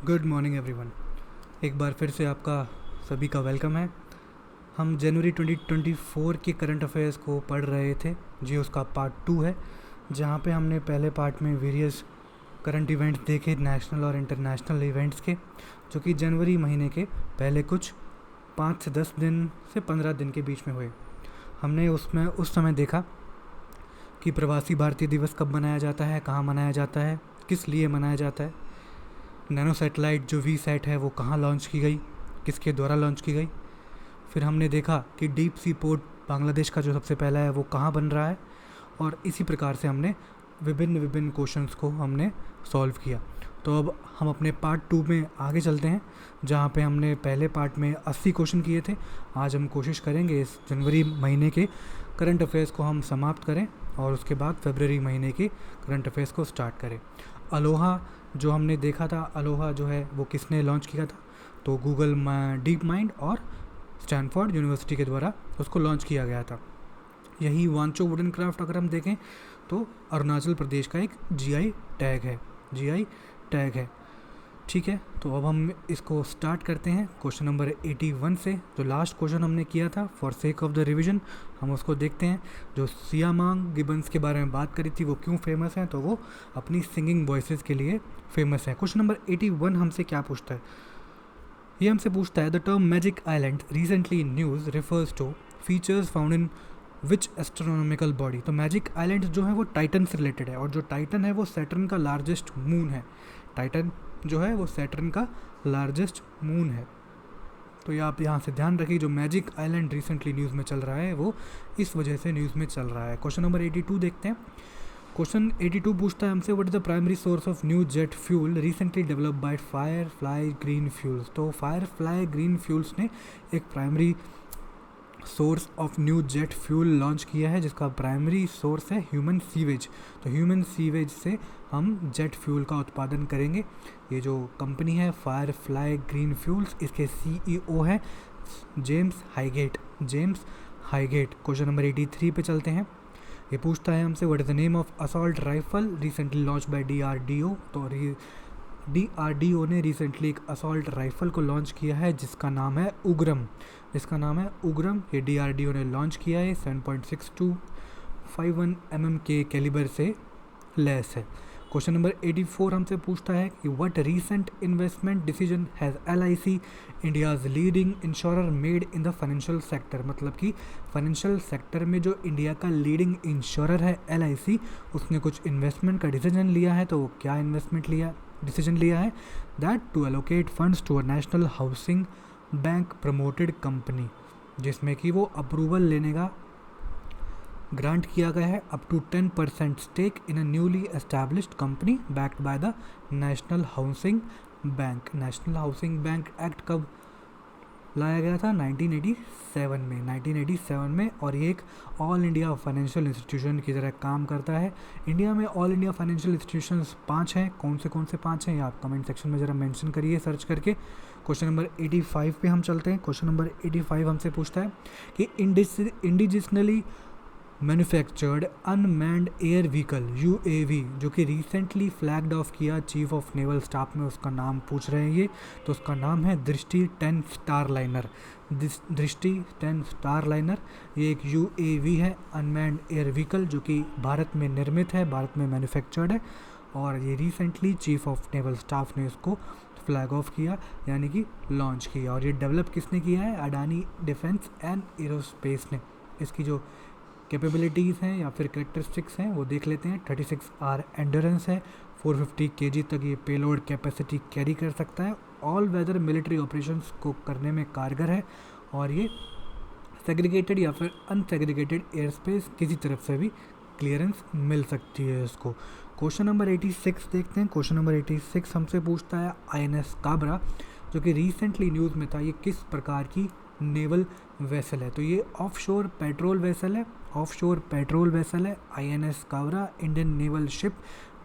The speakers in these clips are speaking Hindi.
Good morning everyone. एक बार फिर से आपका सभी का वेलकम है। हम जनवरी 2024 के करंट अफेयर्स को पढ़ रहे थे जी। उसका पार्ट 2 है, जहाँ पे हमने पहले पार्ट में वेरियस करंट इवेंट्स देखे, नेशनल और इंटरनेशनल इवेंट्स के, जो कि जनवरी महीने के पहले कुछ 5 से 10 दिन से 15 दिन के बीच में हुए। हमने उसमें उस समय देखा कि प्रवासी भारतीय दिवस कब मनाया जाता है, कहाँ मनाया जाता है, किस लिए मनाया जाता है। नैनो सैटेलाइट जो वी सैट है वो कहाँ लॉन्च की गई, किसके द्वारा लॉन्च की गई। फिर हमने देखा कि डीप सी पोर्ट बांग्लादेश का जो सबसे पहला है वो कहाँ बन रहा है। और इसी प्रकार से हमने विभिन्न विभिन्न क्वेश्चंस को हमने सॉल्व किया। तो अब हम अपने पार्ट 2 में आगे चलते हैं, जहाँ पे हमने पहले पार्ट में 80 क्वेश्चन किए थे। आज हम कोशिश करेंगे इस जनवरी महीने के करंट अफेयर्स को हम समाप्त करें और उसके बाद फरवरी महीने के करंट अफेयर्स को स्टार्ट करें। अलोहा जो हमने देखा था, अलोहा जो है वो किसने लॉन्च किया था, तो गूगल डीप माइंड और स्टैनफोर्ड यूनिवर्सिटी के द्वारा उसको लॉन्च किया गया था। यही वांचो वुडन क्राफ्ट अगर हम देखें तो अरुणाचल प्रदेश का एक जीआई टैग है, जीआई टैग है। ठीक है, तो अब हम इसको स्टार्ट करते हैं क्वेश्चन नंबर 81 से। जो लास्ट क्वेश्चन हमने किया था for sake of the revision, हम उसको देखते हैं। जो सियामांग गिबन्स के बारे में बात करी थी वो क्यों फेमस है, तो वो अपनी सिंगिंग वॉइसेस के लिए फेमस है। क्वेश्चन नंबर 81 हमसे क्या पूछता है, ये हमसे पूछता है the term magic island recently in news refers to features found in which astronomical body. तो मैजिक आइलैंड जो है वो टाइटन से रिलेटेड है, और जो टाइटन है वो सैटर्न का लार्जेस्ट मून है। टाइटन जो है वो सैटर्न का लार्जेस्ट मून है। तो ये आप यहाँ से ध्यान रखिए, जो मैजिक आइलैंड रिसेंटली न्यूज़ में चल रहा है वो इस वजह से न्यूज़ में चल रहा है। क्वेश्चन नंबर 82 देखते हैं। क्वेश्चन 82 पूछता है हमसे what is the primary source of new jet fuel recently developed by Firefly green fuels. तो फायरफ्लाई ग्रीन फ्यूल्स ने एक primary source of new jet fuel launch किया है, जिसका प्राइमरी सोर्स है ह्यूमन सीवेज। तो ह्यूमन सीवेज से हम जेट फ्यूल का उत्पादन करेंगे। ये जो कंपनी है फायरफ्लाई ग्रीन फ्यूल्स, इसके सीईओ है James Highgate, James Highgate. Question number 83 पे चलते हैं। ये पूछता है हमसे what is the name of assault rifle recently launch by DRDO. तो डीआरडीओ ने रिसेंटली एक असॉल्ट राइफल को लॉन्च किया है जिसका नाम है उग्रम, जिसका नाम है उग्रम। ये डीआरडीओ ने लॉन्च किया है, 7.6251 mm के कैलिबर से लेस है। क्वेश्चन नंबर 84 हमसे पूछता है कि what recent investment decision has LIC India's leading insurer made in the financial sector. मतलब कि फाइनेंशियल सेक्टर में जो इंडिया का लीडिंग इंश्योरर है एलआईसी, उसने कुछ इन्वेस्टमेंट का डिसीजन लिया है। तो वो क्या इन्वेस्टमेंट लिया डिसीजन लिया है, that to allocate funds to a national housing bank promoted company, जिसमें कि वो अप्रूवल लेने का ग्रांट किया गया है up to 10% stake in a newly established company backed by the national housing bank. National housing bank act कब लाया गया था, 1987 में, 1987 में। और ये एक ऑल इंडिया फाइनेंशियल इंस्टीट्यूशन की तरह काम करता है। इंडिया में ऑल इंडिया फाइनेंशियल इंस्टीट्यूशंस 5 हैं। कौन से 5 हैं ये आप कमेंट सेक्शन में ज़रा मेंशन करिए सर्च करके। क्वेश्चन नंबर 85 पे हम चलते हैं। क्वेश्चन नंबर 85 हमसे पूछता है कि indigenously manufactured unmanned air vehicle UAV जो कि रिसेंटली फ्लैग्ड ऑफ किया चीफ ऑफ नेवल स्टाफ में, उसका नाम पूछ रहे हैं ये। तो उसका नाम है दृष्टि 10 स्टार लाइनर। दृष्टि 10 स्टार लाइनर ये एक यूएवी है, अनमैन्ड एयर व्हीकल, जो कि भारत में निर्मित है, भारत में मैन्युफैक्चर्ड है। और ये recently chief of naval staff ने इसको फ्लैग ऑफ किया, यानी कि लॉन्च किया। और ये डेवलप किसने किया है, अडानी डिफेंस एंड एरोस्पेस ने। इसकी जो कैपेबिलिटीज़ हैं या फिर करेक्टरिस्टिक्स हैं वो देख लेते हैं। 36 आर एंडोरेंस है, 450 kg तक ये पेलोड कैपेसिटी कैरी कर सकता है, ऑल वेदर मिलिट्री ऑपरेशंस को करने में कारगर है। और ये सेग्रीगेटेड या फिर अनसेग्रीगेटेड एयर स्पेस किसी तरफ से भी क्लियरेंस मिल सकती है इसको। क्वेश्चन नंबर 86 देखते हैं। क्वेश्चन नंबर 86 हमसे पूछता है आईएनएस काबरा, जो कि रिसेंटली न्यूज़ में था, ये किस प्रकार की नेवल वेसल है। तो ये ऑफशोर पेट्रोल वेसल है, ऑफशोर पेट्रोल वेसल है INS Kabra, Indian naval ship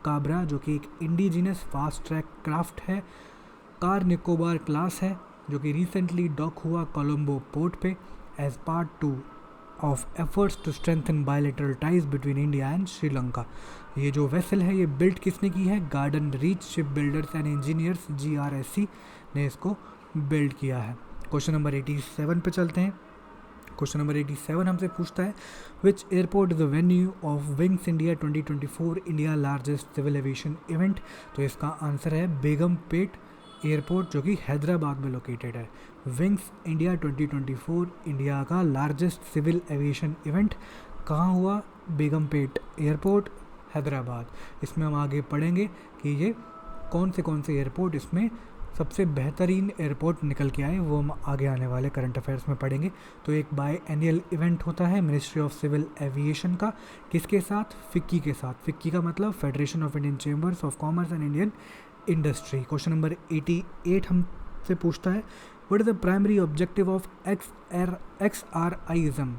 Kabra, जो कि एक इंडिजिनस फास्ट ट्रैक क्राफ्ट है, कार निकोबार क्लास है, जो कि रिसेंटली डॉक हुआ कोलंबो पोर्ट पे as part to of efforts to strengthen bilateral ties between India and Sri Lanka. ये जो वेसल है ये बिल्ड किसने की है? Garden Reach Ship Builders and Engineers GRSC ने इसको बिल्ड किया है। क्वेश्चन नंबर 87 पे चलते हैं। क्वेश्चन नंबर 87 हमसे पूछता है which airport is the venue of wings India 2024 India largest civil aviation event. तो इसका आंसर है बेगमपेट एयरपोर्ट जो कि हैदराबाद में लोकेटेड है। विंग्स इंडिया 2024 इंडिया का लार्जेस्ट सिविल एविएशन इवेंट कहाँ हुआ? बेगमपेट एयरपोर्ट, हैदराबाद। इसमें हम आगे पढ़ेंगे कि ये कौन से एयरपोर्ट इसमें सबसे बेहतरीन एयरपोर्ट निकल के आए, वो हम आगे आने वाले करंट अफेयर्स में पढ़ेंगे। तो एक बाय एनुअल इवेंट होता है मिनिस्ट्री ऑफ सिविल एविएशन का, किसके साथ? फिक्की के साथ। फिक्की का मतलब federation of Indian chambers of commerce and Indian industry. Question number 88 हमसे पूछता है what is the primary objective of XRISM।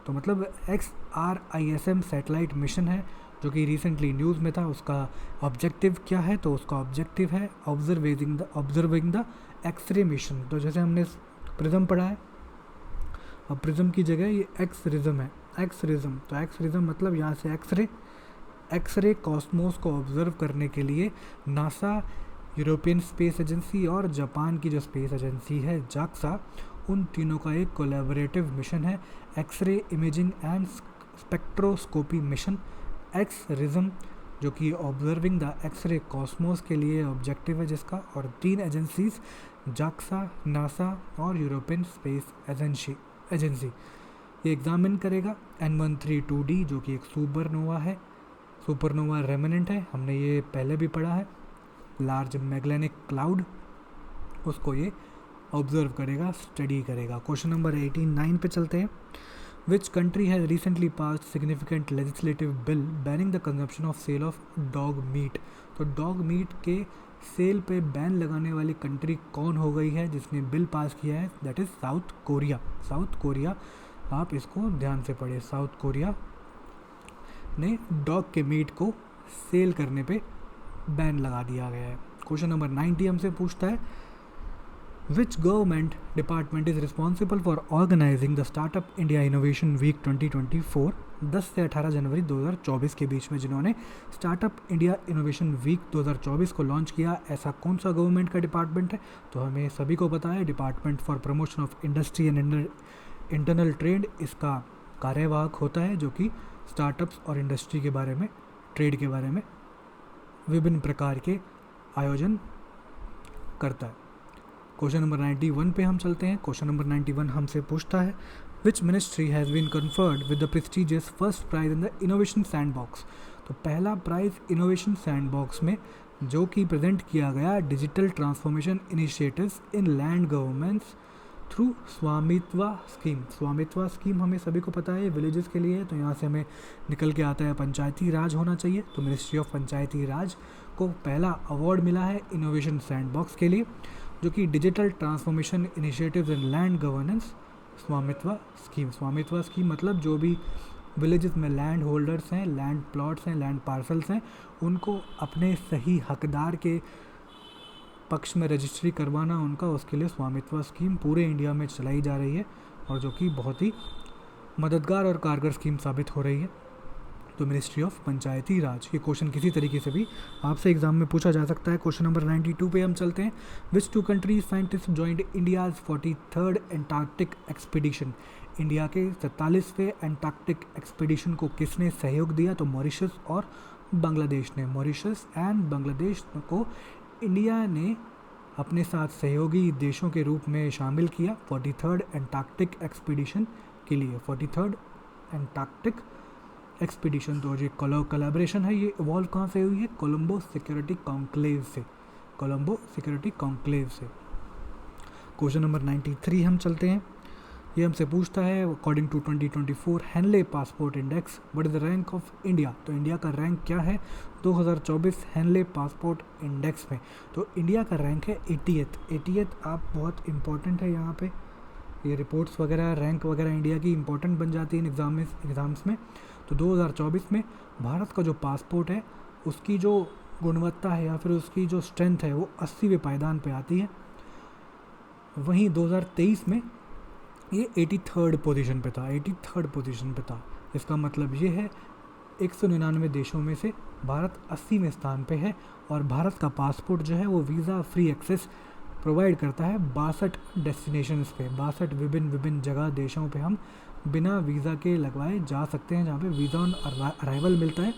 तो मतलब XRISM सैटेलाइट मिशन है जो कि रिसेंटली न्यूज़ में था। उसका ऑब्जेक्टिव क्या है? तो उसका ऑब्जेक्टिव है ऑब्जर्विंग द एक्सरे मिशन। तो जैसे हमने प्रिज्म पढ़ा है, अब प्रिज्म की जगह ये एक्सरिज्म है। एक्सरिज्म, तो एक्सरिज्म मतलब यहाँ से एक्सरे कॉस्मोस को ऑब्जर्व करने के लिए नासा, यूरोपियन स्पेस एजेंसी और जापान की जो स्पेस एजेंसी है JAXA, उन तीनों का एक कोलैबोरेटिव मिशन है x ray imaging and spectroscopy mission XRISM, जो कि ऑब्जर्विंग द एक्सरे कॉस्मोस के लिए ऑब्जेक्टिव है जिसका। और 3 एजेंसीज JAXA, नासा और यूरोपियन स्पेस एजेंसी ये एग्जामिन करेगा N132D जो कि एक सुपरनोवा है, सुपरनोवा रेमिनेंट है, हमने ये पहले भी पढ़ा है। लार्ज मैग्लेनिक क्लाउड, उसको ये ऑब्जर्व करेगा, स्टडी करेगा। क्वेश्चन नंबर 89 पे चलते हैं। Which country has recently passed significant legislative bill banning the consumption of sale of dog meat। तो डॉग मीट के सेल पे बैन लगाने वाली कंट्री कौन हो गई है जिसने बिल पास किया है? That is south Korea. South Korea, आप इसको ध्यान से पढ़िए। साउथ कोरिया ने डॉग के मीट को सेल करने पे बैन लगा दिया गया है। क्वेश्चन नंबर 90 हमसे पूछता है Which government department is responsible for organizing the Startup India Innovation Week 2024? 10 से 18 जनवरी 2024 के बीच में जिन्होंने स्टार्टअप इंडिया इनोवेशन वीक 2024 को लॉन्च किया, ऐसा कौन सा गवर्नमेंट का डिपार्टमेंट है? तो हमें सभी को पता है department for promotion of industry and internal trade इसका कार्यवाहक होता है, जो कि स्टार्टअप्स और इंडस्ट्री के बारे में, ट्रेड के बारे में विभिन्न प्रकार के आयोजन करता है। क्वेश्चन नंबर 91 पे हम चलते हैं। क्वेश्चन नंबर 91 हमसे पूछता है which ministry has been conferred with the prestigious first prize in the innovation sandbox. तो पहला प्राइज इनोवेशन सैंडबॉक्स में जो कि प्रेजेंट किया गया डिजिटल ट्रांसफॉर्मेशन इनिशिएटिव्स इन लैंड गवर्नेंस थ्रू स्वामित्व स्कीम। स्वामित्व स्कीम हमें सभी को पता है विलेजेस के लिए है, तो यहाँ से हमें निकल के आता है पंचायती राज होना चाहिए। तो मिनिस्ट्री ऑफ पंचायती राज को पहला अवार्ड मिला है इनोवेशन सैंडबॉक्स के लिए, जो कि डिजिटल ट्रांसफॉर्मेशन इनिशिएटिव्स इन लैंड गवर्नेंस स्वामित्व स्कीम। स्वामित्व स्कीम मतलब जो भी विलेजेस में लैंड होल्डर्स हैं, लैंड प्लॉट्स हैं, लैंड पार्सल्स हैं, उनको अपने सही हकदार के पक्ष में रजिस्ट्री करवाना उनका, उसके लिए स्वामित्व स्कीम पूरे इंडिया में चलाई जा रही है और जो कि बहुत ही मददगार और कारगर स्कीम साबित हो रही है। तो मिनिस्ट्री ऑफ पंचायती राज, ये क्वेश्चन किसी तरीके से भी आपसे एग्जाम में पूछा जा सकता है। क्वेश्चन नंबर 92 पे हम चलते हैं। विच 2 countries scientist joined India's 43rd Antarctic expedition. India के 44वें एंटार्क्टिक एक्सपीडिशन को किसने सहयोग दिया? तो मॉरिशस और बांग्लादेश ने। मॉरिशस एंड बांग्लादेश को इंडिया ने अपने साथ सहयोगी देशों के रूप में शामिल किया 43rd एंटार्क्टिक एक्सपीडिशन के लिए। 43rd एंटार्क्टिक एक्सपीडिशन, तो ये कोलैबोरेशन है, ये इवॉल्व कहाँ से हुई है? कोलंबो सिक्योरिटी कॉन्क्लेव से। कोलंबो सिक्योरिटी कॉन्क्लेव से। क्वेश्चन नंबर 93 हम चलते हैं। ये हमसे पूछता है according to 2024 Henley passport index what is the rank of India. तो इंडिया का रैंक क्या है 2024 हैनले पासपोर्ट इंडेक्स में? तो इंडिया का रैंक है 80th। आप बहुत इंपॉर्टेंट है यहाँ पे, ये रिपोर्ट्स वगैरह रैंक वगैरह इंडिया की इंपॉर्टेंट बन जाती है एग्ज़ाम्स में। तो 2024 में भारत का जो पासपोर्ट है उसकी जो गुणवत्ता है या फिर उसकी जो स्ट्रेंथ है वो 80वें पायदान पे आती है। वहीं 2023 में ये 83rd पोजीशन पे था, 83rd पोजीशन पे था। इसका मतलब ये है 199 देशों में से भारत 80वें स्थान पे है। और भारत का पासपोर्ट जो है वो वीज़ा फ्री एक्सेस प्रोवाइड करता है 62 डेस्टिनेशंस पे, 62 विभिन्न विभिन्न जगह देशों पे हम बिना वीज़ा के लगवाए जा सकते हैं, जहाँ पे वीज़ा ऑन अराइवल मिलता है,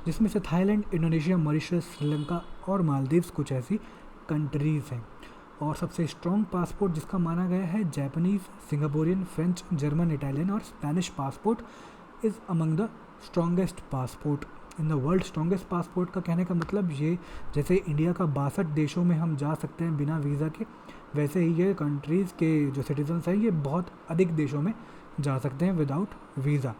जिसमें से थाईलैंड, इंडोनेशिया, मॉरिशस, श्रीलंका और मालदीव्स कुछ ऐसी कंट्रीज़ हैं। और सबसे स्ट्रॉन्ग पासपोर्ट जिसका माना गया है Japanese, Singaporean, French, German, Italian और Spanish passport is among the strongest passport in the world. Strongest passport का कहने का मतलब ये, जैसे इंडिया का 62 देशों में हम जा सकते हैं बिना वीज़ा के, वैसे ही ये कंट्रीज़ के जो सिटीजन्स हैं ये बहुत अधिक देशों में जा सकते हैं विदाउट वीज़ा।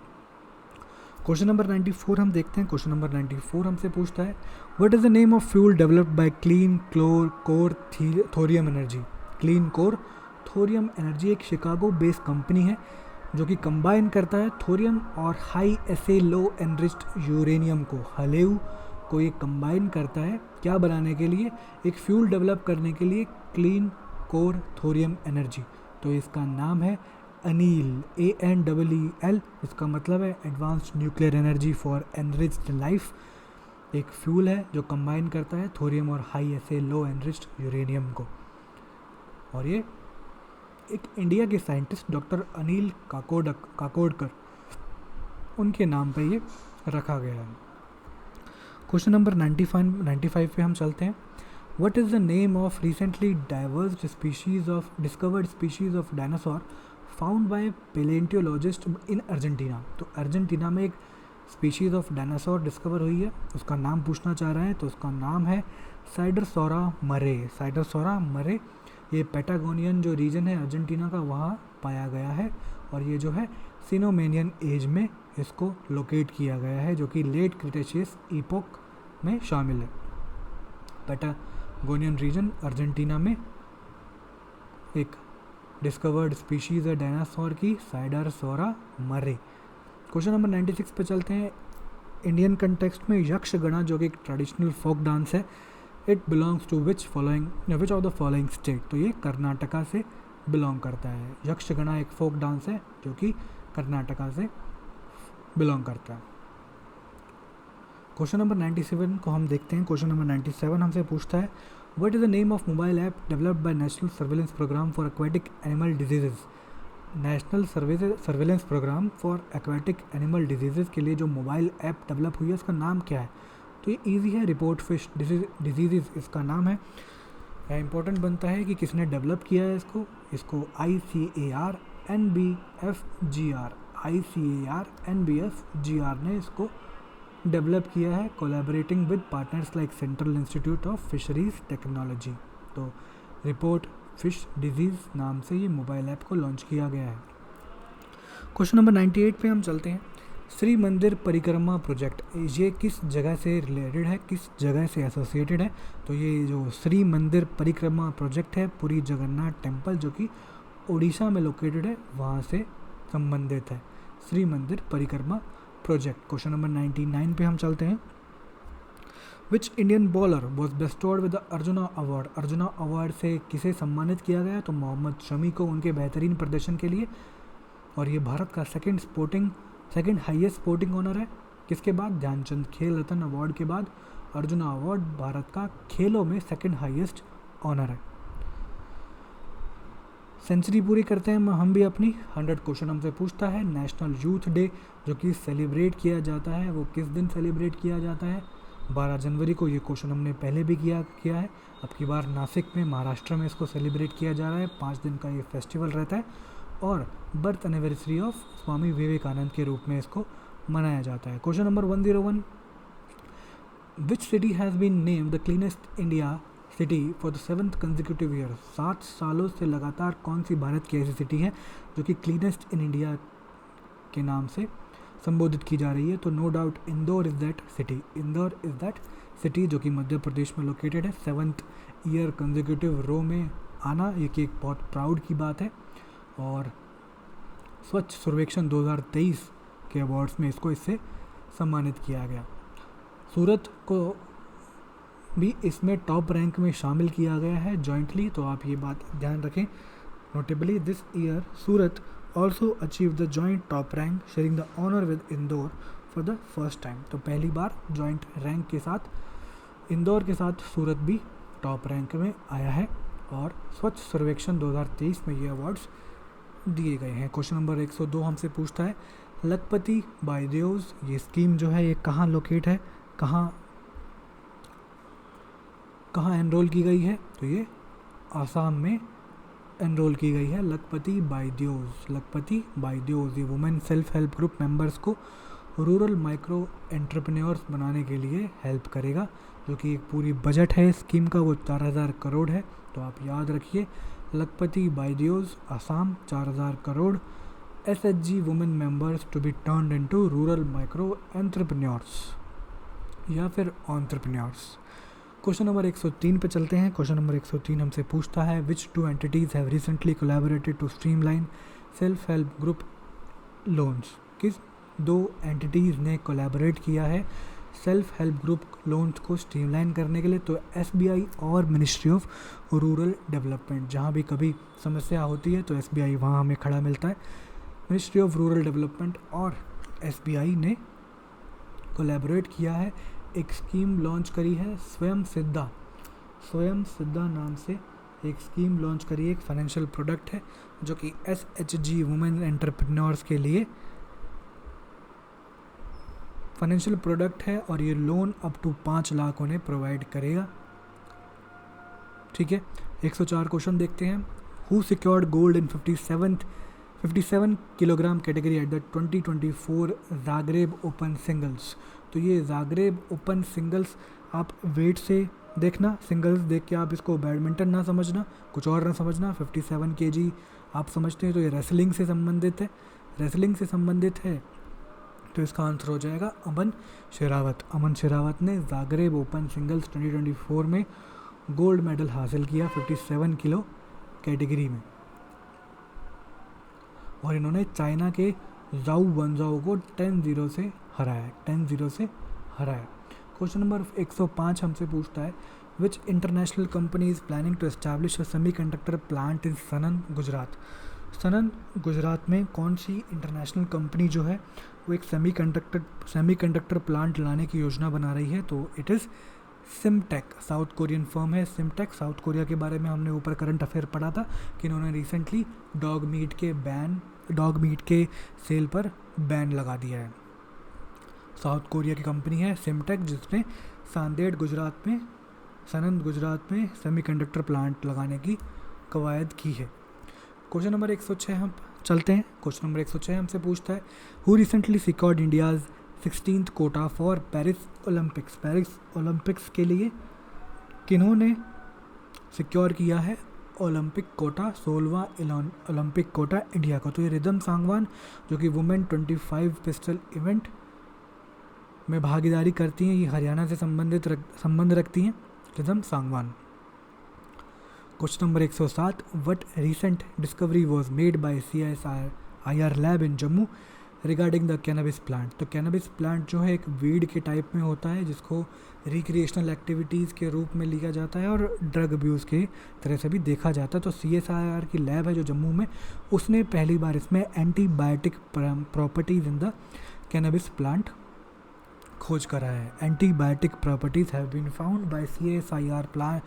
क्वेश्चन नंबर 94 हम देखते हैं। क्वेश्चन नंबर 94 हमसे पूछता है what is the name of fuel developed by clean core thorium energy. Clean core thorium energy एक शिकागो बेस्ड कंपनी है जो कि कंबाइन करता है थोरियम और हाई एसे लो एनरिच्ड यूरेनियम को, हलेउ को ये कंबाइन करता है क्या बनाने के लिए, एक फ्यूल डेवलप करने के लिए, क्लीन कोर थोरियम एनर्जी। तो इसका नाम है अनील, ANEEL। इसका मतलब है advanced nuclear energy for enriched life. एक फ्यूल है जो कंबाइन करता है थोरियम और हाई एसे लो एनरिच्ड यूरेनियम को। और ये एक इंडिया के साइंटिस्ट डॉक्टर अनिल काकोडकर उनके नाम पे ये रखा गया है। क्वेश्चन नंबर 95 पे हम चलते हैं। What is the name of recently discovered species of dinosaur found by palaeontologist in Argentina. तो अर्जेंटीना में एक स्पीशीज़ ऑफ डायनासोर डिस्कवर हुई है, उसका नाम पूछना चाह रहे हैं। तो उसका नाम है साइडरसोरा मरे। साइडरसोरा मरे ये पैटागोनियन जो रीजन है अर्जेंटीना का वहाँ पाया गया है। और ये जो है सिनोमेनियन एज में इसको लोकेट किया गया है, जो कि लेट क्रिटेशियस ईपोक में शामिल है। पैटागोनियन रीजन अर्जेंटीना में एक डिस्कवर्ड स्पीशीज़ है डायनासोर की, साइडरसोरा मरे। क्वेश्चन नंबर 96 पे चलते हैं। इंडियन कंटेक्स्ट में यक्षगणा जो कि एक ट्रेडिशनल फोक डांस है, it belongs to which of the following state. तो ये कर्नाटका से बिलोंग करता है। यक्षगणा एक फोक डांस है जो कि कर्नाटका से बिलोंग करता है। क्वेश्चन नंबर 97 को हम देखते हैं। क्वेश्चन नंबर 97 हमसे पूछता है what is the name of mobile app developed by national surveillance program for aquatic animal diseases. National surveillance program for aquatic animal diseases के लिए जो मोबाइल ऐप डेवलप हुई है उसका नाम क्या है। तो ये ईजी है, रिपोर्ट फिश डिजीज़ इसका नाम है। यह इंपॉर्टेंट बनता है कि किसने डेवलप किया है इसको ICAR-NBFGR ने इसको डेवलप किया है, collaborating with partners like central institute of fisheries technology. तो रिपोर्ट फिश डिजीज़ नाम से ये मोबाइल ऐप को लॉन्च किया गया है। क्वेश्चन नंबर 98 पे हम चलते हैं। श्री मंदिर परिक्रमा प्रोजेक्ट ये किस जगह से रिलेटेड है, किस जगह से एसोसिएटेड है। तो ये जो श्री मंदिर परिक्रमा प्रोजेक्ट है पुरी जगन्नाथ टेम्पल जो कि उड़ीसा में लोकेटेड है वहाँ से संबंधित है श्री मंदिर परिक्रमा प्रोजेक्ट। क्वेश्चन नंबर 99 पे हम चलते हैं। Which Indian bowler was bestowed with the Arjuna award. Arjuna award से किसे सम्मानित किया गया। तो मोहम्मद शमी को उनके बेहतरीन प्रदर्शन के लिए। और ये भारत का सेकंड हाईएस्ट स्पोर्टिंग ऑनर है, किसके बाद, ध्यानचंद खेल रत्न अवार्ड के बाद अर्जुना अवार्ड भारत का खेलों में सेकंड हाईएस्ट ऑनर है। सेंचुरी पूरी करते हैं हम भी अपनी। 100 क्वेश्चन हमसे पूछता है नेशनल यूथ डे जो कि सेलिब्रेट किया जाता है वो किस दिन सेलिब्रेट किया जाता है। 12 जनवरी को। ये क्वेश्चन हमने पहले भी किया है। अब की बार नासिक में महाराष्ट्र में इसको सेलिब्रेट किया जा रहा है। 5 दिन का ये फेस्टिवल रहता है और birth anniversary of Swami Vivekananda के रूप में इसको मनाया जाता है। Question number 101 which city has been named the cleanest India city for the 7th consecutive year. 7 सालों से लगातार कौन सी भारत की ऐसी सिटी है जो कि क्लीनेस्ट इन इंडिया के नाम से संबोधित की जा रही है। तो no doubt Indore is that city. Indore is that city जो कि मध्य प्रदेश में लोकेटेड है। 7th ईयर कंसेक्यूटिव रो में आना ये कि एक बहुत प्राउड की बात है। और स्वच्छ सर्वेक्षण 2023 के अवार्ड्स में इससे सम्मानित किया गया। सूरत को भी इसमें टॉप रैंक में शामिल किया गया है जॉइंटली। तो आप ये बात ध्यान रखें Notably, this year Surat also achieved the joint top rank, sharing the honor with Indore for the first time. तो पहली बार जॉइंट रैंक के साथ इंदौर के साथ सूरत भी टॉप रैंक में आया है और स्वच्छ सर्वेक्षण 2023 में ये अवार्ड्स दिए गए हैं। क्वेश्चन नंबर 102 हमसे पूछता है लखपति बायदियोस ये स्कीम जो है ये कहाँ लोकेट है, कहाँ एनरोल की गई है, तो ये आसाम में एनरोल की गई है। लखपति बायदियोस ये women self help group members को रूरल माइक्रो एंटरप्रेन्योर्स बनाने के लिए हेल्प करेगा, जो कि एक पूरी बजट है स्कीम का वो 4000 करोड़ है। तो आप याद रखिए Lakhpati Baideos Assam 4000 crore SHG women members to be turned into rural micro entrepreneurs या फिर एंटरप्रेन्योर्स। क्वेश्चन नंबर 103 पे चलते हैं। क्वेश्चन नंबर 103 हमसे पूछता है which two entities have recently collaborated to streamline self help group loans. किस दो एंटिटीज़ ने कोलैबोरेट किया है सेल्फ हेल्प ग्रुप लोन्स को स्ट्रीमलाइन करने के लिए? तो SBI और मिनिस्ट्री ऑफ रूरल डेवलपमेंट। जहाँ भी कभी समस्या होती है तो SBI वहाँ हमें खड़ा मिलता है। मिनिस्ट्री ऑफ रूरल डेवलपमेंट और SBI ने कोलैबोरेट किया है, एक स्कीम लॉन्च करी है स्वयं सिद्धा नाम से एक स्कीम लॉन्च करी है। एक फाइनेंशियल प्रोडक्ट है जो कि SHG वुमेन एंटरप्रेन्योर्स के लिए फाइनेंशियल प्रोडक्ट है और ये लोन अप टू 5 लाख उन्हें प्रोवाइड करेगा। ठीक है, 104 क्वेश्चन देखते हैं। Who secured gold in 57 kilogram category at the 2024 Zagreb open singles. तो ये जाग्रेब ओपन सिंगल्स आप वेट से देखना, सिंगल्स देख के आप इसको बैडमिंटन ना समझना, कुछ और ना समझना। 57 kg आप समझते हैं तो ये रेसलिंग से संबंधित है। तो इसका आंसर हो जाएगा अमन शेरावत ने जाग्रेब ओपन सिंगल्स 2024 में गोल्ड मेडल हासिल किया 57 किलो कैटेगरी में और इन्होंने चाइना के जाऊ वनजाओ को 10-0 से हराया। क्वेश्चन नंबर 105 हमसे पूछता है which international company is planning to establish a semiconductor plant in Sanand Gujarat में कौन सी इंटरनेशनल कंपनी जो है वो एक सेमीकंडक्टर प्लांट लाने की योजना बना रही है? तो it is सिमटेक, south Korean firm है सिमटेक। साउथ कोरिया के बारे में हमने ऊपर करंट अफेयर पढ़ा था कि इन्होंने रिसेंटली डॉग मीट के सेल पर बैन लगा दिया है। साउथ कोरिया की कंपनी है सिमटेक जिसने सनन गुजरात में सेमीकंडक्टर प्लांट लगाने की कवायद की है। क्वेश्चन नंबर 106 हम चलते हैं। क्वेश्चन नंबर 106 हमसे पूछता है who recently secured India's 16th quota for Paris Olympics के लिए किन्होंने सिक्योर किया है ओलंपिक कोटा, 16वां ओलंपिक कोटा इंडिया का? तो ये रिदम सांगवान जो कि वुमेन 25 पिस्टल इवेंट में भागीदारी करती हैं, ये हरियाणा से संबंध रखती हैं, rhythm Sangwan. Question number 107 what recent discovery was made by CSIR lab in Jammu regarding the cannabis plant. तो कैनबिस प्लांट जो है एक वीड के टाइप में होता है जिसको रिक्रिएशनल एक्टिविटीज़ के रूप में लिया जाता है और ड्रग अब्यूज़ के तरह से भी देखा जाता है। तो CSIR की लैब है जो जम्मू में, उसने पहली बार इसमें antibiotic properties in the cannabis plant खोज करा है। Antibiotic properties have been found by CSIR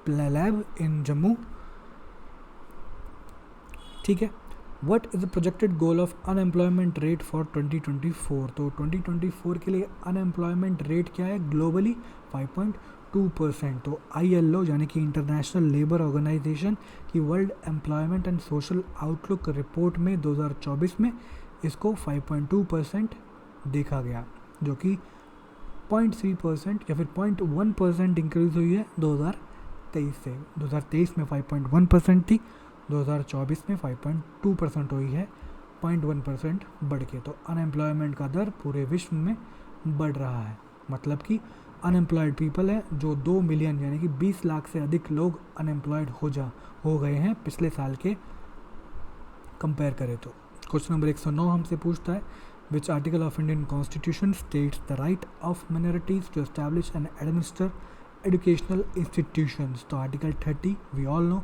lab in Jammu. ठीक है, what is the projected goal of unemployment rate for 2024? तो 2024 के लिए अनएम्प्लॉयमेंट रेट क्या है ग्लोबली? 5.2%। तो ILO यानी कि इंटरनेशनल लेबर ऑर्गेनाइजेशन की world employment and social outlook report में 2024 में इसको 5.2% देखा गया, जो कि 0.3% या फिर 0.1% इंक्रीज़ हुई है 2023 से। 2023 में 5.1% थी, 2024 में 5.2% हुई है, 0.1% बढ़ के। तो अनएम्प्लॉयमेंट का दर पूरे विश्व में बढ़ रहा है, मतलब कि अनएम्प्लॉयड पीपल है जो 2 मिलियन यानी कि 20 लाख से अधिक लोग अनएम्प्लॉयड हो गए हैं पिछले साल के कंपेयर करें तो। क्वेश्चन नंबर 109 हमसे पूछता है which article of Indian constitution states the right of minorities to establish and administer educational institutions? तो आर्टिकल 30 वी ऑल नो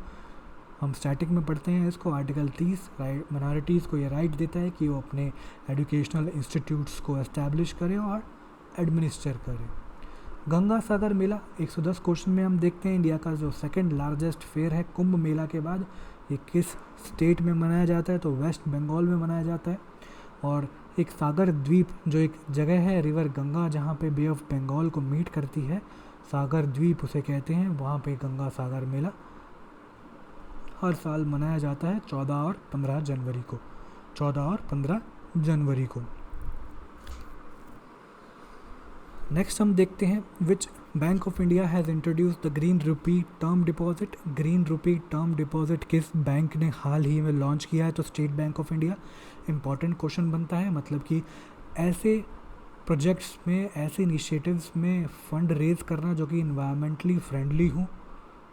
हम स्टैटिक में पढ़ते हैं इसको। आर्टिकल 30 राइट माइनॉरिटीज़ को ये राइट देता है कि वो अपने एजुकेशनल इंस्टीट्यूट्स को एस्टैब्लिश करें और एडमिनिस्टर करें। गंगा सागर मेला 110 क्वेश्चन में हम देखते हैं इंडिया का जो सेकंड लार्जेस्ट फेयर है कुंभ मेला के बाद, ये किस स्टेट में मनाया जाता है, तो वेस्ट बंगाल में मनाया जाता है। और एक सागर द्वीप जो एक जगह है रिवर गंगा जहाँ पे बे ऑफ बंगाल को मीट करती है, सागर द्वीप उसे कहते हैं, वहाँ पे गंगा सागर मेला हर साल मनाया जाता है 14 और 15 जनवरी को। 14 और 15 जनवरी को। नेक्स्ट हम देखते हैं which bank of India has introduce the green rupee term deposit. Green rupee term deposit किस बैंक ने हाल ही में लॉन्च किया है, तो state bank of India. Important question बनता है, मतलब कि ऐसे प्रोजेक्ट्स में, ऐसे इनिशिएटिव्स में फ़ंड रेज करना जो कि इन्वायरमेंटली फ्रेंडली हो,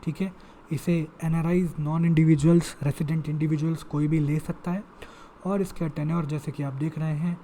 ठीक है, इसे NRIs, non individuals, resident individuals कोई भी ले सकता है। और इसका टेन्योर जैसे कि आप देख रहे हैं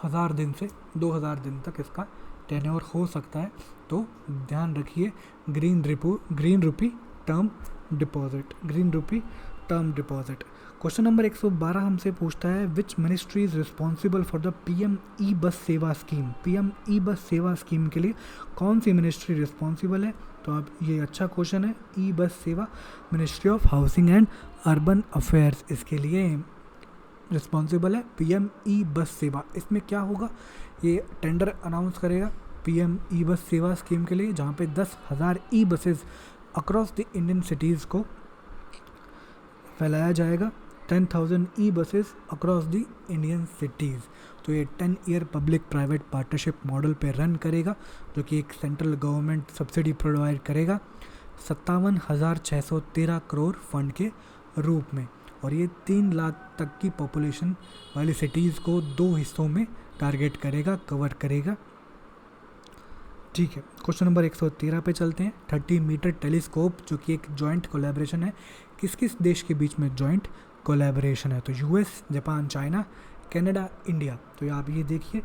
1000 दिन से 2000 दिन तक इसका टेन्योर हो सकता है। तो ध्यान रखिए green rupee term deposit, green rupee term deposit. Question number 112 हमसे पूछता है which ministry is responsible for the PM E bus Sewa scheme. PM E bus Sewa scheme के लिए कौन सी मिनिस्ट्री रिस्पॉन्सिबल है, तो आप ये अच्छा क्वेश्चन है। ई बस सेवा, ministry of housing and urban affairs इसके लिए रिस्पॉन्सिबल है। पीएम ई बस सेवा, इसमें क्या होगा, ये टेंडर अनाउंस करेगा PM E bus Sewa scheme के लिए, जहाँ पे 10,000 E buses across the Indian cities को फैलाया जाएगा। 10,000 E buses across the Indian cities. तो ये 10 year public private partnership model पे रन करेगा, जो कि एक सेंट्रल गवर्नमेंट सब्सिडी प्रोवाइड करेगा 57,613 करोड़ फंड के रूप में। और ये 3 लाख तक की पॉपुलेशन वाली सिटीज़ को 2 हिस्सों में टारगेट करेगा, कवर करेगा, ठीक है। क्वेश्चन नंबर 113 पे चलते हैं। 30 मीटर टेलीस्कोप जो कि एक जॉइंट कोलैबोरेशन है, किस किस देश के बीच में जॉइंट कोलैबोरेशन है, तो US, Japan, China, Canada, India. तो आप ये देखिए,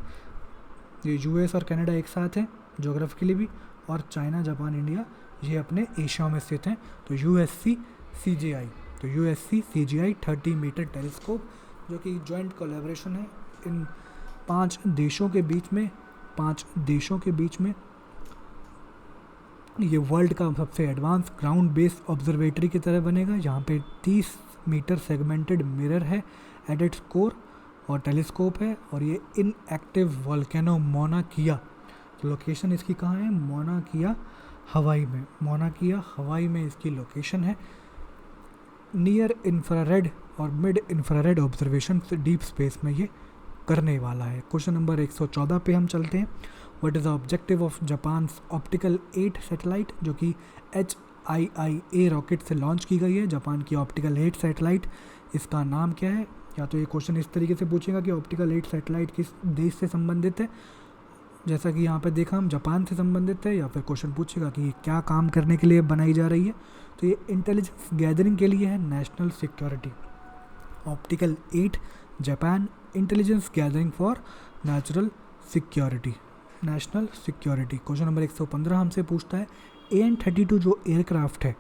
ये यूएस और कनाडा एक साथ हैं ज्योग्राफिकली भी, और चाइना, जापान, इंडिया ये अपने एशिया में स्थित हैं। तो यूएससी सीजीआई, तो यूएससी सीजीआई 30 मीटर टेलीस्कोप जो कि जॉइंट कोलैबोरेशन है इन 5 देशों के बीच में। 5 देशों के बीच में ये वर्ल्ड का सबसे एडवांस ग्राउंड बेस्ड ऑब्जर्वेटरी की तरह बनेगा। यहाँ पे 30 मीटर सेगमेंटेड मिरर है एट इट्स कोर और टेलीस्कोप है, और ये इन एक्टिव वोल्केनो मौना किया। तो लोकेशन इसकी कहाँ है, मौना किया हवाई में। मौना किया हवाई में इसकी लोकेशन है। नियर इंफ्रारेड और मिड इंफ्रारेड ऑब्जर्वेशन से डीप स्पेस में ये करने वाला है। क्वेश्चन नंबर 114 पे हम चलते हैं। What is the objective of Japan optical 8 satellite, जो कि HIIA रॉकेट से लॉन्च की गई है। जापान की ऑप्टिकल 8 सैटेलाइट, इसका नाम क्या है, या तो ये क्वेश्चन इस तरीके से पूछेगा कि ऑप्टिकल 8 सैटेलाइट किस देश से संबंधित है, जैसा कि यहाँ पे देखा हम जापान से संबंधित है, या फिर क्वेश्चन पूछेगा कि क्या काम करने के लिए बनाई जा रही है, तो ये इंटेलिजेंस गैदरिंग के लिए है, national security. Optical 8 Japan, intelligence gathering for natural security, national security. Question number 115 हमसे पूछता है AN-32 जो एयरक्राफ्ट है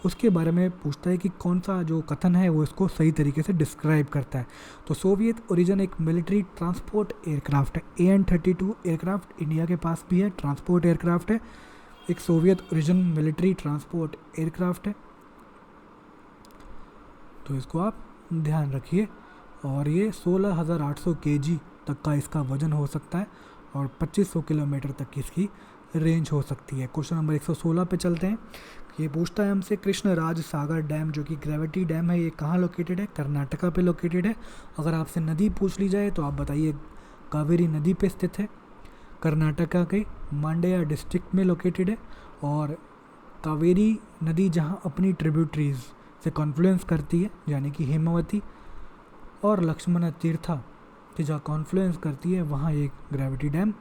उसके बारे में पूछता है कि कौन सा जो कथन है वो इसको सही तरीके से डिस्क्राइब करता है। तो सोवियत ओरिजिन एक मिलिट्री ट्रांसपोर्ट एयरक्राफ्ट है। AN-32 एयरक्राफ्ट इंडिया के पास भी है, ट्रांसपोर्ट एयरक्राफ्ट है, एक Soviet origin military transport aircraft है। तो इसको आप ध्यान रखिए। और ये 16,800 kg तक का इसका वजन हो सकता है और 2500 किलोमीटर तक की इसकी रेंज हो सकती है। क्वेश्चन नंबर 116 पे चलते हैं। ये पूछता है हमसे कृष्णराज सागर डैम जो कि ग्रेविटी डैम है, ये कहाँ लोकेटेड है, कर्नाटका पे लोकेटेड है। अगर आपसे नदी पूछ ली जाए तो आप बताइए कावेरी नदी पे स्थित है, कर्नाटका के मांड्या डिस्ट्रिक्ट में लोकेटेड है। और कावेरी नदी जहाँ अपनी ट्रिब्यूटरीज से कॉन्फ्लुएंस करती है, यानी कि हेमावती और लक्ष्मण तीर्था से जहाँ कॉन्फ्लुएंस करती है, वहाँ एक ग्रेविटी डैम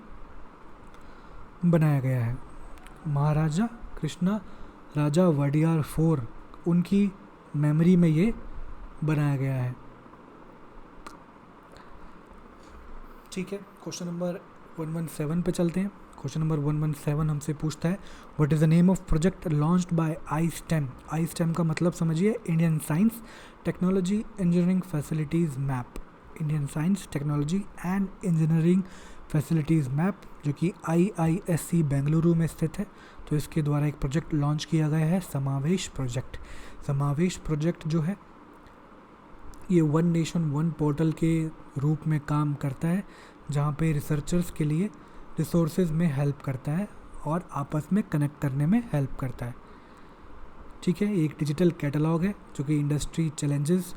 बनाया गया है। महाराजा कृष्णा राजा वडियार 4 उनकी मेमोरी में ये बनाया गया है, ठीक है। क्वेश्चन नंबर 117 पे चलते हैं। क्वेश्चन नंबर 117 हमसे पूछता है what is the name of project launched by I stem. I stem का मतलब समझिए Indian science technology engineering facilities map. Indian science technology and engineering facilities map जो कि IISc बेंगलुरु में स्थित है। तो इसके द्वारा एक प्रोजेक्ट लॉन्च किया गया है समावेश प्रोजेक्ट। समावेश प्रोजेक्ट जो है ये वन नेशन वन पोर्टल के रूप में काम करता है, जहाँ पे रिसर्चर्स के लिए रिसोर्सेज में हेल्प करता है और आपस में कनेक्ट करने में हेल्प करता है। ठीक है, एक डिजिटल कैटलॉग है जो कि इंडस्ट्री चैलेंजेस,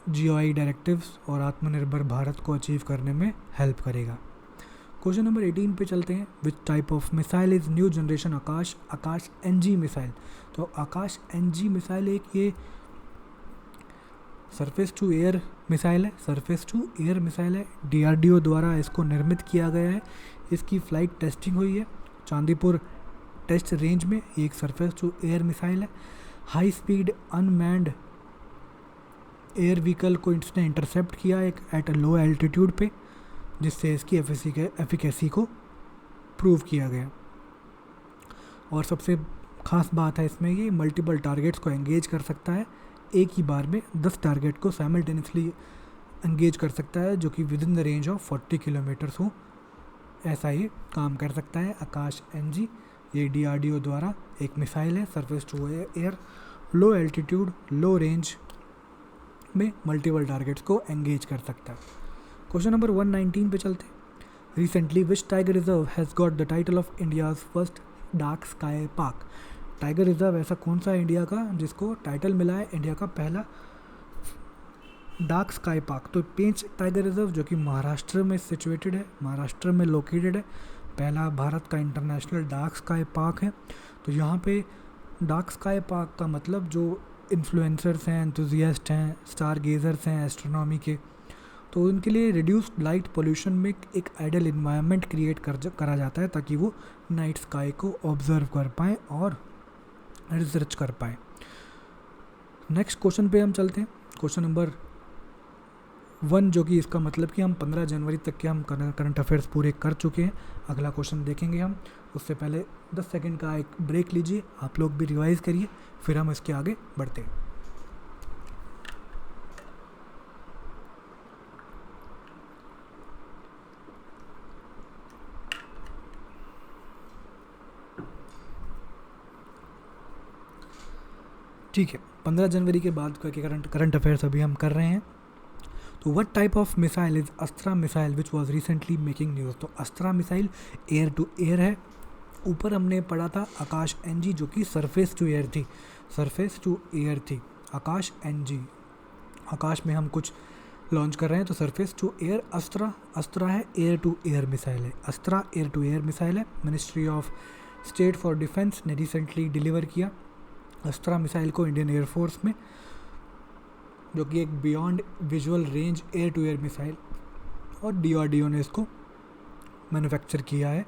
GOI डायरेक्टिव्स और आत्मनिर्भर भारत को अचीव करने में हेल्प करेगा। क्वेश्चन नंबर 18 पे चलते हैं। Which type of missile is new generation Akash NG missile. तो आकाश NG मिसाइल एक ये सरफेस टू एयर मिसाइल है। सरफेस टू एयर मिसाइल है, DRDO द्वारा इसको निर्मित किया गया है। इसकी फ़्लाइट टेस्टिंग हुई है चांदीपुर टेस्ट रेंज में। ये एक सरफेस टू एयर मिसाइल है। High speed unmanned air vehicle को इसने इंटरसेप्ट किया एक एट लो एल्टीट्यूड पे, जिससे इसकी एफिकेसी को प्रूव किया गया। और सबसे ख़ास बात है इसमें ये मल्टीपल टारगेट्स को एंगेज कर सकता है। एक ही बार में 10 टारगेट को साइमल्टेनियसली एंगेज कर सकता है, जो कि with in the range of 40 kilometres हो, ऐसा ये काम कर सकता है आकाश NG। ये DRDO द्वारा एक मिसाइल है surface to air, low altitude low range में मल्टीपल टारगेट्स को एंगेज कर सकता है। क्वेश्चन नंबर 119 पे चलते हैं। Recently which tiger reserve has got the title of India's first dark sky park. Tiger reserve ऐसा कौन सा है इंडिया का जिसको टाइटल मिला है इंडिया का पहला डार्क स्काई पार्क। तो पेंच टाइगर रिजर्व जो कि महाराष्ट्र में सिचुएटेड है, महाराष्ट्र में लोकेटेड है, पहला भारत का इंटरनेशनल डार्क स्काई पार्क है। तो यहाँ पे डार्क स्काई पार्क का मतलब जो इन्फ्लुएंसर्स हैं, एंथुजियास्ट हैं, स्टार गेजर्स हैं एस्ट्रोनॉमी के, तो उनके लिए रिड्यूस्ड लाइट पोल्यूशन में एक आइडियल इन्वायरमेंट क्रिएट करा जाता है ताकि वो नाइट स्काई को ऑब्जर्व कर पाएँ और रिसर्च कर पाएँ। नेक्स्ट क्वेश्चन पे हम चलते हैं। क्वेश्चन नंबर 1 जो कि इसका मतलब कि हम 15 जनवरी तक के हम करंट अफेयर्स पूरे कर चुके हैं। अगला क्वेश्चन देखेंगे हम, उससे पहले 10 सेकंड का एक ब्रेक लीजिए, आप लोग भी रिवाइज़ करिए, फिर हम इसके आगे बढ़ते हैं। ठीक है, 15 जनवरी के बाद का करंट अफेयर्स अभी हम कर रहे हैं। तो what type of missile is Astra missile which was recently making news. तो Astra missile air to air है। ऊपर हमने पढ़ा था आकाश NG जो कि सरफेस टू एयर थी, सरफेस टू एयर थी आकाश NG। आकाश में हम कुछ लॉन्च कर रहे हैं, तो सरफेस टू एयर अस्त्रा है, एयर टू एयर मिसाइल है। Astra air to air missile है। Ministry of state for defence ने रिसेंटली डिलीवर किया अस्त्रा मिसाइल को इंडियन एयरफोर्स में, जो कि एक beyond visual range air to air missile, और DRDO ने इसको मैन्युफैक्चर किया है,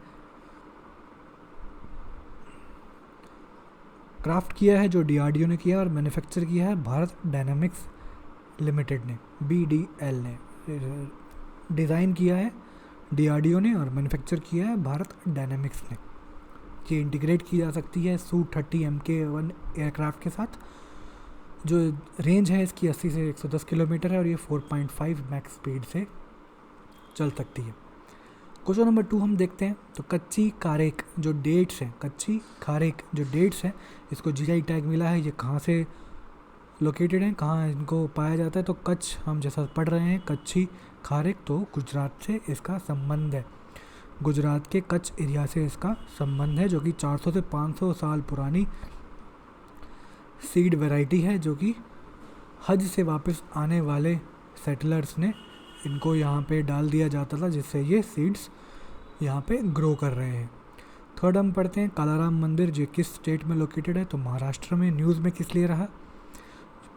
क्राफ्ट किया है, जो DRDO ने किया और मैन्युफैक्चर किया है भारत डायनामिक्स लिमिटेड ने, BDL ने डिज़ाइन किया है DRDO ने और मैन्युफैक्चर किया है भारत डायनामिक्स ने। ये इंटीग्रेट की जा सकती है Su-30 Mk-1 एयरक्राफ्ट के साथ। जो रेंज है इसकी 80 से 110 किलोमीटर है और ये 4.5 मैक्स स्पीड से चल सकती है। क्वेश्चन नंबर 2 हम देखते हैं। तो कच्ची खारेक जो डेट्स हैं, कच्ची खारेक जो डेट्स हैं, इसको GI टैग मिला है। ये कहाँ से लोकेटेड हैं, कहाँ इनको पाया जाता है। तो कच्छ हम जैसा पढ़ रहे हैं कच्ची खारेक, तो गुजरात से इसका संबंध है, गुजरात के कच्छ एरिया से इसका संबंध है, जो कि 400 से 500 साल पुरानी सीड वैरायटी है, जो कि हज से वापस आने वाले सेटलर्स ने इनको यहाँ पे डाल दिया जाता था, जिससे ये सीड्स यहाँ पे ग्रो कर रहे हैं। थर्ड हम पढ़ते हैं कालाराम मंदिर जो किस स्टेट में लोकेटेड है। तो महाराष्ट्र में। न्यूज़ में किस लिए रहा,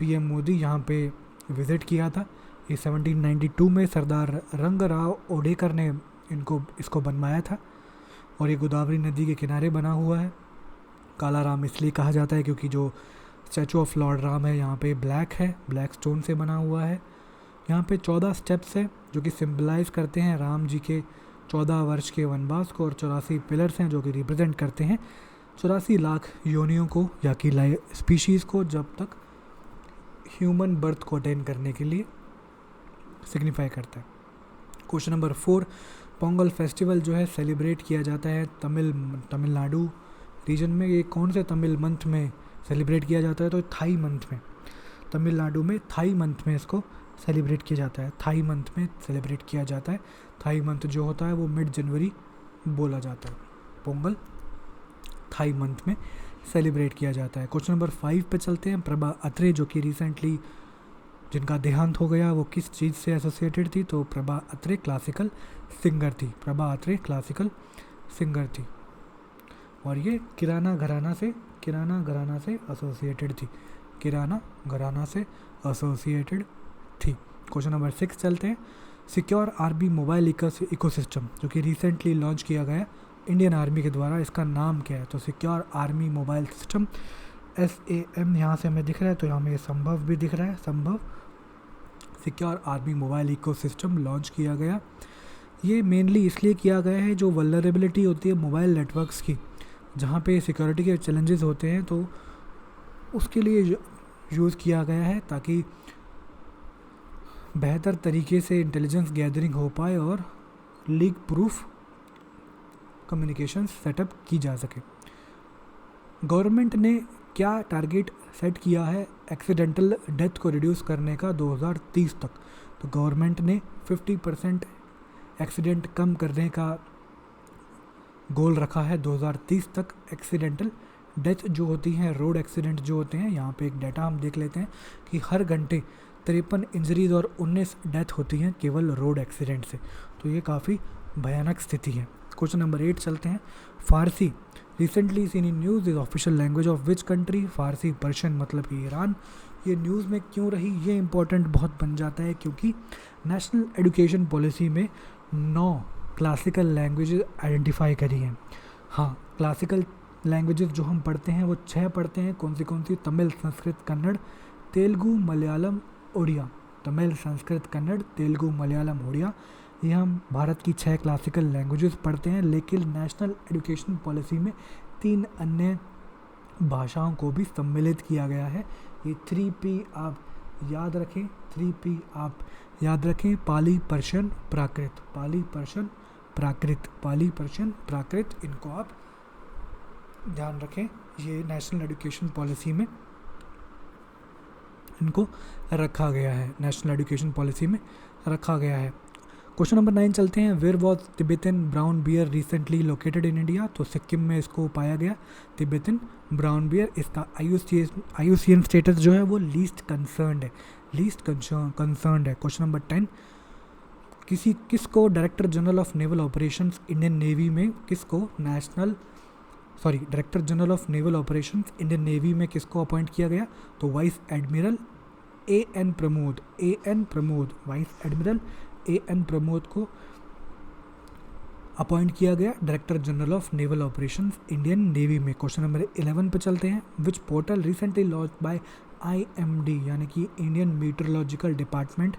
PM मोदी यहाँ पे विज़िट किया था। ये 1792 में सरदार रंगराव ओडेकर ने इसको बनवाया था और ये गोदावरी नदी के किनारे बना हुआ है। काला राम इसलिए कहा जाता है क्योंकि जो स्टैचू ऑफ लॉर्ड राम है यहाँ पे ब्लैक है, ब्लैक स्टोन से बना हुआ है। यहाँ पे 14 स्टेप्स है जो कि सिंबलाइज करते हैं राम जी के 14 वर्ष के वनवास को और 84 पिलर्स हैं जो कि रिप्रेजेंट करते हैं 84 लाख योनियों को या कि स्पीशीज़ को, जब तक ह्यूमन बर्थ को अटेन करने के लिए सिग्निफाई करता है। क्वेश्चन नंबर 4, पोंगल फेस्टिवल जो है सेलिब्रेट किया जाता है तमिलनाडु रीजन में। ये कौन से तमिल मंथ में सेलिब्रेट किया जाता है? तो थाई मंथ में, तमिलनाडु में थाई मंथ में इसको सेलिब्रेट किया जाता है। थाई मंथ में सेलिब्रेट किया जाता है। थाई मंथ जो होता है वो मिड जनवरी बोला जाता है। पोंगल थाई मंथ में सेलिब्रेट किया जाता है। क्वेश्चन नंबर 5 पे चलते हैं। प्रभा अत्रे जो कि रिसेंटली जिनका देहांत हो गया, वो किस चीज़ से एसोसिएटेड थी? तो प्रभा अत्रे क्लासिकल सिंगर थी। प्रभा अत्रे क्लासिकल सिंगर थी और ये किराना घराना से एसोसिएटेड थी। किराना घराना से एसोसिएटेड थी। क्वेश्चन नंबर 6 चलते हैं। सिक्योर आर्मी मोबाइल इकोसिस्टम जो कि रिसेंटली लॉन्च किया गया इंडियन आर्मी के द्वारा, इसका नाम क्या है? तो secure army mobile system, SAM यहाँ से हमें दिख रहा है, तो यहाँ में संभव भी दिख रहा है, संभव। Secure army mobile ecosystem launch किया गया। ये मेनली इसलिए किया गया है जो वल्नरेबिलिटी होती है मोबाइल नेटवर्क्स की, जहाँ पे सिक्योरिटी के चैलेंजेस होते हैं, तो उसके लिए यूज़ किया गया है ताकि बेहतर तरीके से इंटेलिजेंस गैदरिंग हो पाए और लीक प्रूफ कम्युनिकेशन सेटअप की जा सके। गवर्नमेंट ने क्या टारगेट सेट किया है एक्सीडेंटल डेथ को रिड्यूस करने का 2030 तक? तो गवर्नमेंट ने 50% एक्सीडेंट कम करने का गोल रखा है 2030 तक। एक्सीडेंटल डेथ जो होती हैं, रोड एक्सीडेंट जो होते हैं, यहाँ पे एक डाटा हम देख लेते हैं कि हर घंटे 53 इंजरीज और 19 डेथ होती हैं केवल रोड एक्सीडेंट से। तो ये काफ़ी भयानक स्थिति है। क्वेश्चन नंबर 8 चलते हैं। Farsi recently seen in news is official language of which country? Farsi Persian मतलब कि ईरान। ये न्यूज़ में क्यों रही? ये इंपॉर्टेंट बहुत बन जाता है क्योंकि नेशनल एजुकेशन पॉलिसी में 9 क्लासिकल लैंग्वेजेस आइडेंटिफाई करी हैं। हाँ, क्लासिकल लैंग्वेजेस जो हम पढ़ते हैं वो 6 पढ़ते हैं। कौन सी? तमिल, संस्कृत, कन्नड़, तेलुगु, मलयालम, उड़िया। तमिल, संस्कृत, कन्नड़, तेलुगु, मलयालम, उड़िया, ये हम भारत की 6 क्लासिकल लैंग्वेजेस पढ़ते हैं। लेकिन नेशनल एजुकेशन पॉलिसी में 3 अन्य भाषाओं को भी सम्मिलित किया गया है। ये 3P आप याद रखें, 3P आप याद रखें। पाली, पर्शियन, प्राकृत। पाली, पर्शियन, प्राकृत। पाली, पर्शियन, प्राकृत, इनको आप ध्यान रखें। ये नेशनल एजुकेशन पॉलिसी में इनको रखा गया है, नेशनल एजुकेशन पॉलिसी में रखा गया है। क्वेश्चन नंबर 9 चलते हैं। Where was Tibetan brown bear recently located in India? तो सिक्किम में इसको पाया गया तिब्बतन ब्राउन बियर। इसका IUCN स्टेटस जो है वो लीस्ट कंसर्न्ड है, लीस्ट कंसर्न्ड है। क्वेश्चन नंबर 10, किसको director general of naval operations Indian navy में director general of naval operations Indian navy में किसको अपॉइंट किया गया? तो vice admiral AN Pramod, vice admiral AN Pramod को अपॉइंट किया गया director general of naval operations Indian navy में। क्वेश्चन नंबर 11 पे चलते हैं। Which portal recently launch by IMD यानी कि इंडियन मीटरोलॉजिकल डिपार्टमेंट,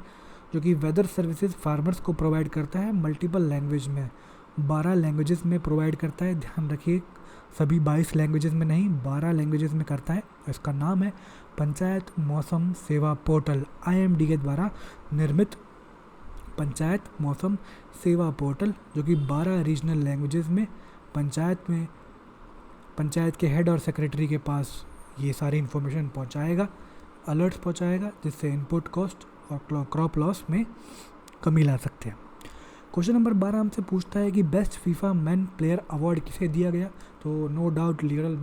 जो कि वेदर सर्विसेज फार्मर्स को प्रोवाइड करता है मल्टीपल लैंग्वेज में, 12 लैंग्वेजेस में प्रोवाइड करता है। ध्यान रखिए, सभी 22 लैंग्वेजेस में नहीं, 12 लैंग्वेजेस में करता है। इसका नाम है पंचायत मौसम सेवा पोर्टल, IMD के द्वारा निर्मित पंचायत मौसम सेवा पोर्टल, जो कि 12 रीजनल लैंग्वेजेस में पंचायत के हेड और सेक्रेटरी के पास ये सारी इन्फॉर्मेशन पहुंचाएगा, अलर्ट्स पहुंचाएगा, जिससे इनपुट कॉस्ट और क्रॉप लॉस में कमी ला सकते हैं। क्वेश्चन नंबर 12 हमसे पूछता है कि best FIFA man player award किसे दिया गया? तो नो डाउट लियोनल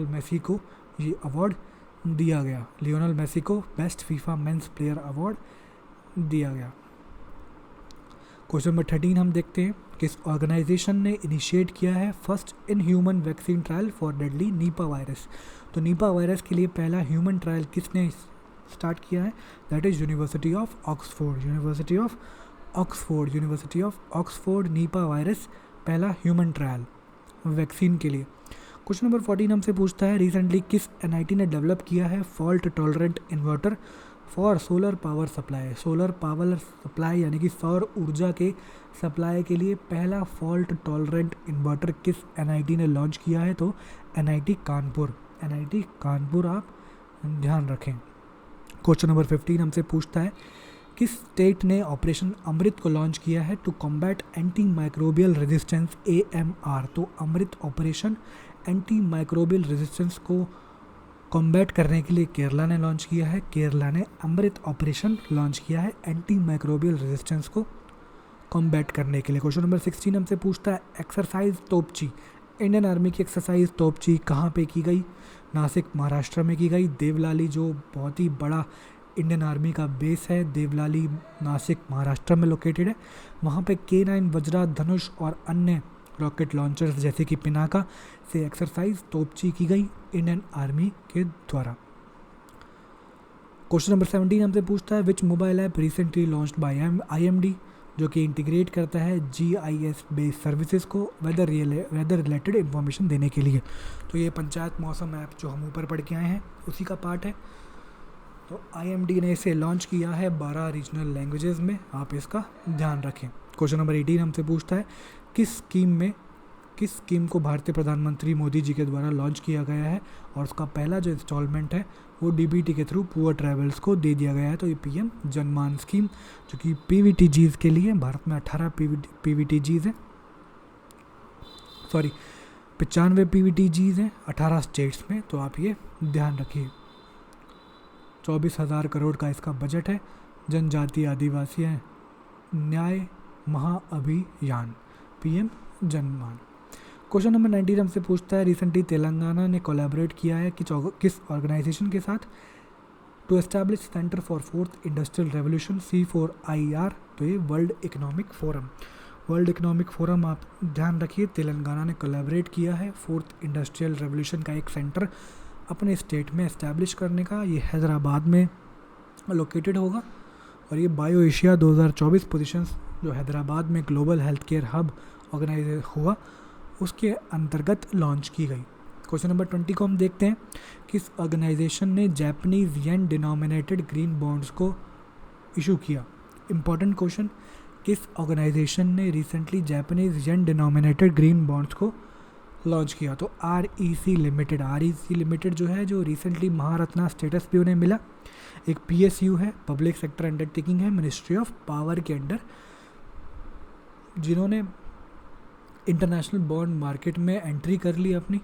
मेसी को ये अवार्ड दिया गया। लियोनल मेसी को best FIFA men's player award दिया गया। क्वेश्चन नंबर 13 हम देखते हैं। किस ऑर्गेनाइजेशन ने इनिशिएट किया है first in human vaccine trial for deadly Nipah virus? तो नीपा वायरस के लिए पहला ह्यूमन ट्रायल किसने स्टार्ट किया है? That is university of Oxford Nipah virus पहला ह्यूमन ट्रायल वैक्सीन के लिए। क्वेश्चन नंबर 14 हमसे पूछता है रिसेंटली किस NIT ने डेवलप किया है fault tolerant inverter for solar power supply. Solar power supply यानी कि सौर ऊर्जा के सप्लाई के लिए पहला फॉल्ट टॉलरेंट इन्वर्टर किस एनआईटी ने लॉन्च किया है? तो एनआईटी कानपुर। एनआईटी कानपुर आप ध्यान रखें। क्वेश्चन नंबर 15 हमसे पूछता है किस स्टेट ने ऑपरेशन अमृत को लॉन्च किया है to combat anti microbial resistance AMR? तो Amrit operation anti microbial resistance को कॉम्बैट करने के लिए केरला ने लॉन्च किया है। केरला ने अमृत ऑपरेशन लॉन्च किया है एंटी माइक्रोबियल रेजिस्टेंस को कॉम्बैट करने के लिए। क्वेश्चन नंबर 16 हमसे पूछता है एक्सरसाइज तोपची। इंडियन आर्मी की एक्सरसाइज तोपची कहाँ पे की गई? नासिक महाराष्ट्र में की गई। देवलाली जो बहुत ही बड़ा इंडियन आर्मी का बेस है, देवलाली नासिक महाराष्ट्र में लोकेटेड है। वहाँ पे K9 वज्रा, धनुष और अन्य रॉकेट लॉन्चर्स जैसे कि पिनाका से एक्सरसाइज तोपची की गई इंडियन आर्मी के द्वारा। क्वेश्चन नंबर 17 हमसे पूछता है विच mobile app recently launched by IMD, जो कि इंटीग्रेट करता है GIS बेस्ड सर्विसेज को वेदर रिलेटेड इंफॉर्मेशन देने के लिए। तो ये पंचायत मौसम ऐप जो हम ऊपर पढ़ के आए हैं उसी का पार्ट है। तो IMD ने इसे लॉन्च किया है 12 रीजनल लैंग्वेजेस में, आप इसका ध्यान रखें। क्वेश्चन नंबर 18 हमसे पूछता है किस स्कीम को भारतीय प्रधानमंत्री मोदी जी के द्वारा लॉन्च किया गया है और उसका पहला जो इंस्टॉलमेंट है वो DBT के थ्रू पुअर ट्रैवल्स को दे दिया गया है। तो ये PM जनमान स्कीम जो कि PVTGs के लिए, भारत में 18 PVTGs हैं, 95 PVTGs हैं 18 स्टेट्स में। तो आप ये ध्यान रखिए। 24,000 करोड़ का इसका बजट है। जनजातीय आदिवासी न्याय महाअभियान PM जनमान। क्वेश्चन नंबर 19 हमसे पूछता है रिसेंटली तेलंगाना ने कोलैबोरेट किया है कि किस ऑर्गेनाइजेशन के साथ to establish centre for fourth industrial revolution C4IR? तो ये वर्ल्ड इकोनॉमिक फोरम आप ध्यान रखिए। तेलंगाना ने कोलैबोरेट किया है फोर्थ इंडस्ट्रियल रेवोल्यूशन का एक सेंटर अपने स्टेट में एस्टैब्लिश करने का। ये हैदराबाद में लोकेटेड होगा और ये बायो एशिया 2024 पोजीशंस जो हैदराबाद में global health care hub organize हुआ उसके अंतर्गत लॉन्च की गई। क्वेश्चन नंबर 20 को हम देखते हैं किस ऑर्गेनाइजेशन ने Japanese yen denominated green bonds को इशू किया? इंपॉर्टेंट क्वेश्चन, किस ऑर्गेनाइजेशन ने recently Japanese yen denominated green bonds को लॉन्च किया? तो REC लिमिटेड जो है, जो रिसेंटली महारत्ना स्टेटस भी उन्हें मिला। एक PSU है, पब्लिक सेक्टर अंडरटेकिंग है, मिनिस्ट्री ऑफ पावर के अंडर, जिन्होंने इंटरनेशनल बॉन्ड मार्केट में एंट्री कर ली अपनी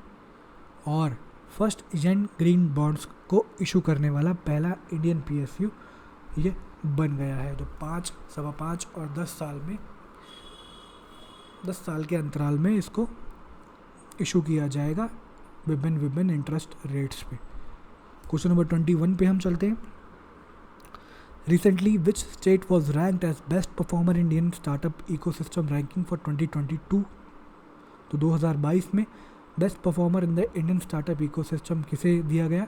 और फर्स्ट येन ग्रीन बॉन्ड्स को इशू करने वाला पहला इंडियन PSU ये बन गया है। तो 5, सवा 5 और 10 साल के अंतराल में इसको इशू किया जाएगा विभिन्न इंटरेस्ट रेट्स पे। क्वेश्चन नंबर 21 पे हम चलते हैं। Recently which state was ranked as best performer Indian startup ecosystem ranking for 2022? तो 2022 में best performer in the Indian startup ecosystem किसे दिया गया?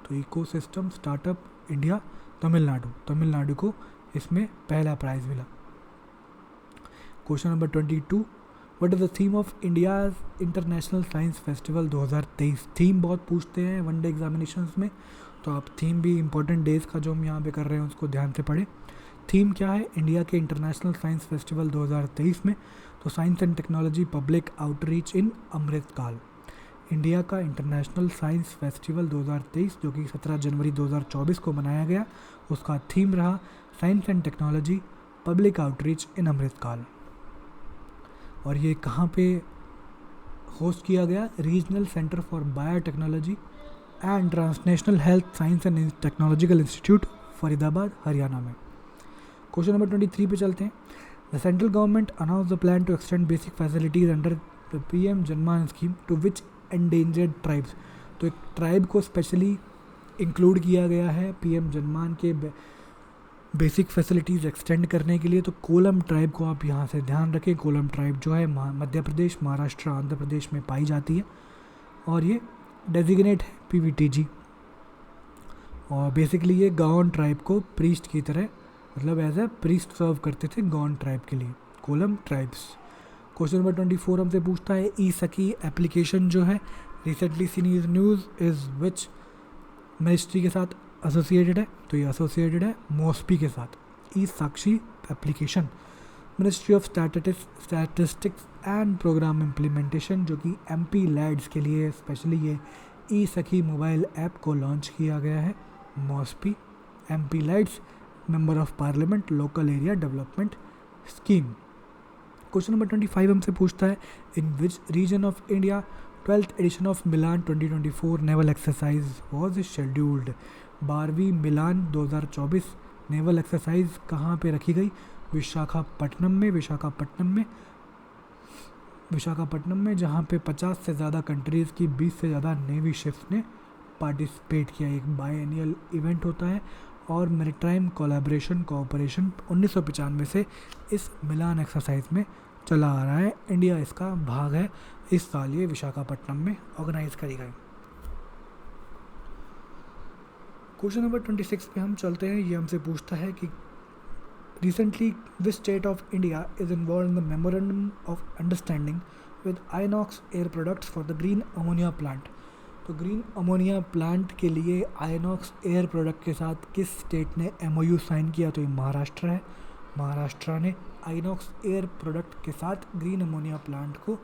तो इकोसिस्टम स्टार्टअप इंडिया तमिलनाडु को इसमें पहला प्राइज़ मिला। Question number 22, what is the theme of India's international science festival 2023? Theme बहुत पूछते हैं वनडे एग्जामिनेशंस में, तो आप थीम भी इंपॉर्टेंट डेज का जो हम यहाँ पे कर रहे हैं उसको ध्यान से पढ़ें। थीम क्या है इंडिया के इंटरनेशनल साइंस फेस्टिवल 2023 में? तो science and technology public outreach in Amritkaal. India का इंटरनेशनल साइंस फेस्टिवल 2023 जो कि 17 जनवरी 2024 को मनाया गया, उसका थीम रहा science and technology public outreach in Amritkaal. और ये कहाँ पे होस्ट किया गया? Regional centre for biotechnology and transnational health science and technological institute Faridabad Haryana में। क्वेश्चन नंबर 23 पे चलते हैं। The central government announce the plan to extend basic facilities under the PM Janman scheme to which endangered tribes? तो एक ट्राइब को स्पेशली इंक्लूड किया गया है PM जनमान के बेसिक फैसिलिटीज़ एक्सटेंड करने के लिए। तो कोलम ट्राइब को आप यहाँ से ध्यान रखें। कोलम ट्राइब जो है मध्य प्रदेश, महाराष्ट्र, आंध्र प्रदेश में पाई जाती है और ये डेजिग्नेट है PVTG। और बेसिकली ये गाउन ट्राइब को प्रीस्ट की तरह मतलब एज ए प्रीस्ट सर्व करते थे गाउन ट्राइब के लिए, कोलम ट्राइब्स। क्वेश्चन नंबर 24 हमसे पूछता है ई-सखी एप्लीकेशन जो है recently seen news is which ministry के साथ एसोसिएटेड है, तो ये एसोसिएटेड है मॉस्पी के साथ। E Sakshi application, ministry of statistics and programme implementation, जो कि MP लैड्स के लिए स्पेशली ये ई सखी मोबाइल ऐप को लॉन्च किया गया है। MoSPI, MP LADS, member of parliament, local area development scheme. Question number 25 हमसे पूछता है, in which region of India 12th edition of Milan 2024 naval exercise was scheduled. 12वीं मिलान 2024 नेवल एक्सरसाइज कहाँ पे रखी गई? विशाखापट्टनम में, जहाँ पे 50 से ज़्यादा कंट्रीज़ की 20 से ज़्यादा नेवी शिप्स ने पार्टिसिपेट किया। एक बायएनियल इवेंट होता है और मैरीटाइम कोलैबोरेशन कोऑपरेशन 1995 से इस मिलान एक्सरसाइज में चला आ रहा है। इंडिया इसका भाग है। इस साल ये विशाखापट्टनम में ऑर्गेनाइज करी गई। क्वेश्चन नंबर 26 पे हम चलते हैं। ये हमसे पूछता है कि recently which state of India is involve in the memorandum of understanding with INOX air products for the green ammonia plant. तो ग्रीन अमोनिया प्लांट के लिए आइनॉक्स एयर प्रोडक्ट के साथ किस स्टेट ने MOU साइन किया? तो ये महाराष्ट्र है। महाराष्ट्र ने आइनॉक्स एयर प्रोडक्ट के साथ ग्रीन अमोनिया प्लांट को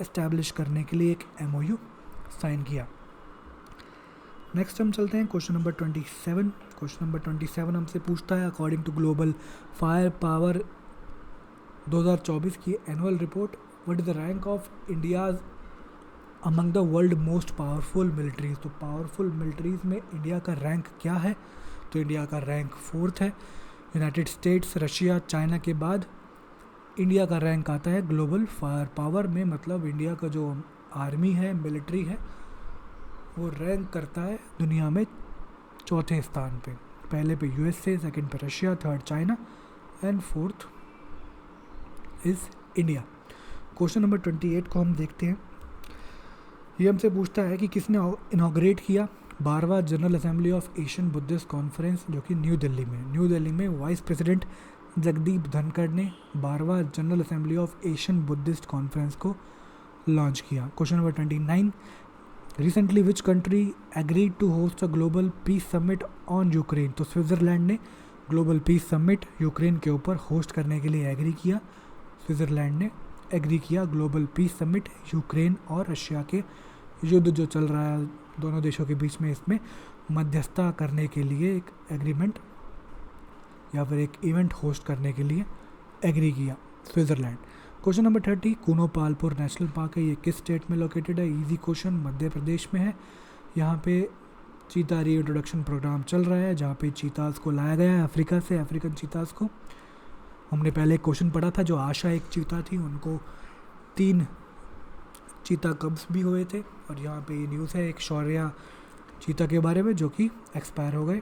एस्टैब्लिश करने के लिए एक MOU साइन किया। नेक्स्ट हम चलते हैं क्वेश्चन नंबर 27। क्वेश्चन नंबर 27 हमसे पूछता है, according to global fire power 2024 की annual report, what is the rank of India's among the world most powerful militaries. तो पावरफुल मिलिट्रीज में इंडिया का रैंक क्या है? तो इंडिया का रैंक 4th है। यूनाइटेड स्टेट्स, रशिया, चाइना के बाद इंडिया का रैंक आता है ग्लोबल फायर पावर में। मतलब इंडिया का जो आर्मी है, मिलिट्री है, वो रैंक करता है दुनिया में 4थे स्थान पे। पहले पे USA, सेकंड पे Russia, third China and 4th is India. Question number 28 को हम देखते हैं। ये हमसे पूछता है कि किसने इनॉग्रेट किया 12वां general assembly of Asian Buddhist conference, जो कि न्यू दिल्ली में वाइस प्रेसिडेंट जगदीप धनखड़ ने 12वां general assembly of Asian Buddhist conference को लॉन्च किया। Question number 29, recently which country agreed to host a global peace summit on Ukraine. तो स्विट्ज़रलैंड ने ग्लोबल पीस समिट यूक्रेन के ऊपर होस्ट करने के लिए एग्री किया। स्विट्ज़रलैंड ने एग्री किया ग्लोबल पीस समिट यूक्रेन और रशिया के युद्ध जो चल रहा है दोनों देशों के बीच में, इसमें मध्यस्थता करने के लिए एक एग्रीमेंट या फिर एक इवेंट होस्ट करने के लिए एग्री किया Switzerland. Question number 30, Kuno Palpur national park है, ये किस स्टेट में लोकेटेड है? इजी क्वेश्चन, मध्य प्रदेश में है। यहाँ पे चीता रीइंट्रोडक्शन प्रोग्राम चल रहा है, जहाँ पे चीताज़ को लाया गया है अफ्रीका से, अफ्रीकन चीताज़ को। हमने पहले एक क्वेश्चन पढ़ा था, जो आशा एक चीता थी, उनको 3 चीता कब्स भी हुए थे। और यहाँ पे ये न्यूज़ है एक शौर्या चीता के बारे में, जो कि एक्सपायर हो गए,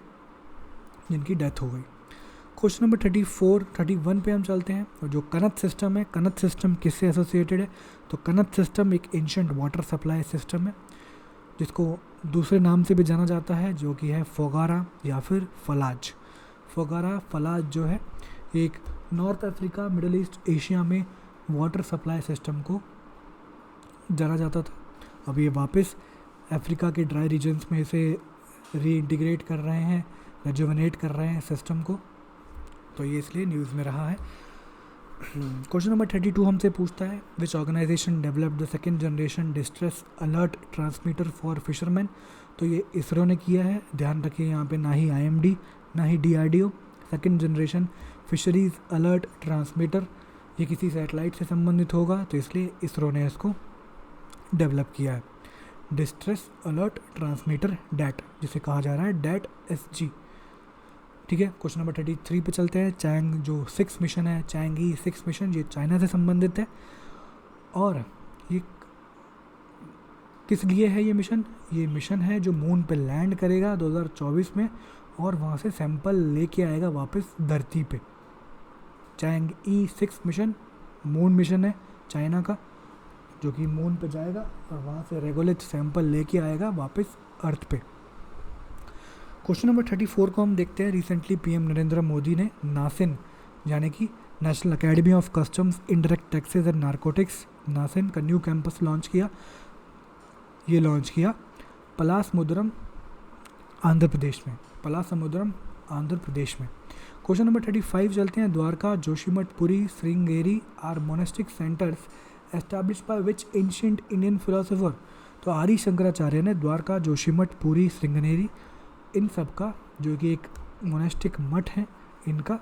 जिनकी डेथ हो गई। क्वेश्चन नंबर 31 पे हम चलते हैं। और जो कनत सिस्टम है, कनत सिस्टम किससे एसोसिएटेड है? तो कनत सिस्टम एक एंशंट वाटर सप्लाई सिस्टम है, जिसको दूसरे नाम से भी जाना जाता है, जो कि है फोगारा या फिर फलाज। फोगारा फलाज जो है एक north Africa, middle east, Asia में वाटर सप्लाई सिस्टम को जाना जाता था। अब ये वापस अफ्रीका के ड्राई रीजन्स में इसे रीइंटीग्रेट कर रहे हैं, रेजुवेनेट कर रहे हैं सिस्टम को, तो ये इसलिए न्यूज़ में रहा है। क्वेश्चन नंबर 32 हमसे पूछता है, which organisation developed the second generation distress alert transmitter for fisherman. तो ये इसरो ने किया है। ध्यान रखिए यहाँ पे ना ही IMD ना ही DRDO। Second generation fisheries alert transmitter, ये किसी सैटेलाइट से संबंधित होगा, तो इसलिए इसरो ने इसको डेवलप किया है। डिस्ट्रेस अलर्ट ट्रांसमीटर डैट, जिसे कहा जा रहा है डैट SG। ठीक है, क्वेश्चन नंबर 33 पे चलते हैं। चैंग जो 6 मिशन है, चैंगी 6 मिशन, ये चाइना से संबंधित है। और ये किस लिए है ये मिशन? ये मिशन है जो मून पे लैंड करेगा 2024 में, और वहाँ से सैंपल लेके आएगा वापस धरती पे। चैंगी 6 मिशन मून मिशन है चाइना का, जो कि मून पे जाएगा और वहाँ से रेगुलेट सैंपल लेके आएगा वापस अर्थ पे। क्वेश्चन नंबर 34 को हम देखते हैं। रिसेंटली PM नरेंद्र मोदी ने नासिन, यानी कि national academy of customs indirect taxes and narcotics, NACIN का न्यू कैंपस लॉन्च किया। ये लॉन्च किया पलासमुद्रम, आंध्र प्रदेश में। पलासमुद्रम आंध्र प्रदेश में। क्वेश्चन नंबर 35 चलते हैं। Dwarka, Joshimath, Puri, Sringeri are monastic centres established by which ancient Indian philosopher. तो आदि शंकराचार्य ने द्वारका, जोशीमठ, पुरी, श्रृंगेरी इन सब का, जो कि एक मोनेस्टिक मठ है, इनका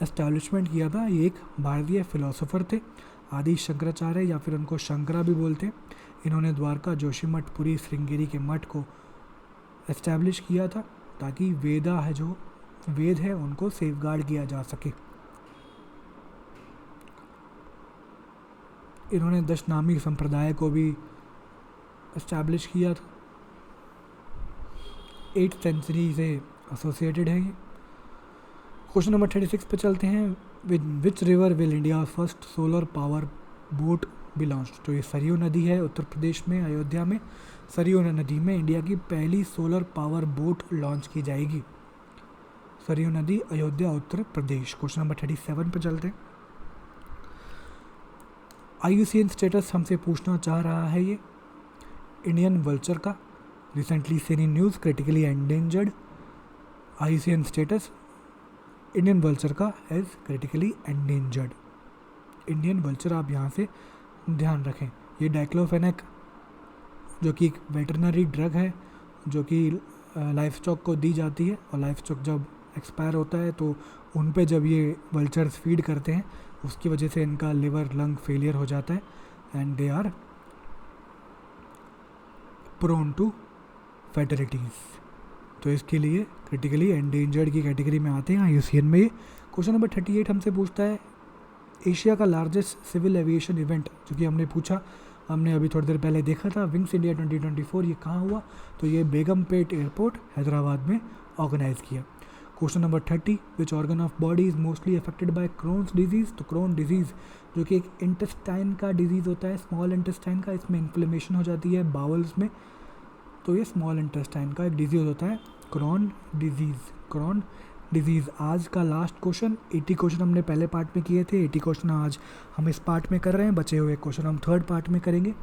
एस्टैब्लिशमेंट किया था। ये एक भारतीय फिलोसोफर थे, आदि शंकराचार्य, या फिर उनको शंकरा भी बोलते हैं। इन्होंने द्वारका, जोशीमठ, पुरी, श्रृंगेरी के मठ को एस्टैब्लिश किया था ताकि वेदा है, जो वेद है, उनको सेफगार्ड किया जा सके। इन्होंने दशनामी संप्रदाय को भी एस्टैब्लिश किया था। 8th सेंचुरी से एसोसिएटेड है ये। क्वेश्चन नंबर 36 पे चलते हैं। Which river will India first solar power boat B launched. तो ये सरयू नदी है उत्तर प्रदेश में, अयोध्या में। सरयू नदी में इंडिया की पहली सोलर पावर बोट लॉन्च की जाएगी। सरयू नदी, अयोध्या, उत्तर प्रदेश। क्वेश्चन नंबर 37 पे चलते हैं। IUCN स्टेटस हमसे पूछना चाह रहा है ये इंडियन वल्चर का, recently seen in news, critically endangered. IUCN status Indian vulture का as critically endangered. Indian vulture आप यहाँ से ध्यान रखें। ये डाइक्लोफेनेक, जो कि एक वेटरनरी ड्रग है, जो कि लाइफ स्टॉक को दी जाती है, और लाइफ स्टॉक जब एक्सपायर होता है तो उन पे जब ये वल्चर्स फीड करते हैं, उसकी वजह से इनका लिवर लंग फेलियर हो जाता है and they are prone to fatalities. तो इसके लिए क्रिटिकली एंडेंजर्ड की कैटेगरी में आते हैं IUCN में ये। क्वेश्चन नंबर 38 हमसे पूछता है एशिया का लार्जेस्ट सिविल एविएशन इवेंट, जो कि हमने पूछा, हमने अभी थोड़ी देर पहले देखा था, विंग्स इंडिया 2024, ये कहाँ हुआ। तो ये बेगमपेट एयरपोर्ट हैदराबाद में ऑर्गेनाइज किया। Question number 30, which organ of body is mostly affected by Crohn's disease. तो क्रोन डिजीज़, जो कि एक इंटेस्टाइन का डिजीज़ होता है, स्मॉल इंटेस्टाइन का, इसमें इन्फ्लेमेशन हो जाती है बाउल्स में, तो ये स्मॉल इंटेस्टाइन का एक डिजीज़ होता है, क्रोन डिजीज़। Crown disease. आज का लास्ट क्वेश्चन, 80 क्वेश्चन हमने पहले पार्ट में किए थे, 80 क्वेश्चन आज हम इस पार्ट में कर रहे हैं, बचे हुए क्वेश्चन हम थर्ड पार्ट में करेंगे।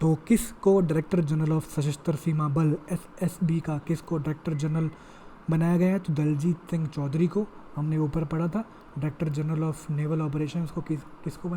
तो किस को डायरेक्टर जनरल ऑफ सशस्त्र सीमा बल SSB का किस को डायरेक्टर जनरल बनाया गया है। तो दलजीत सिंह चौधरी को, हमने ऊपर पढ़ा था। Director general of naval operations को किसको बनाया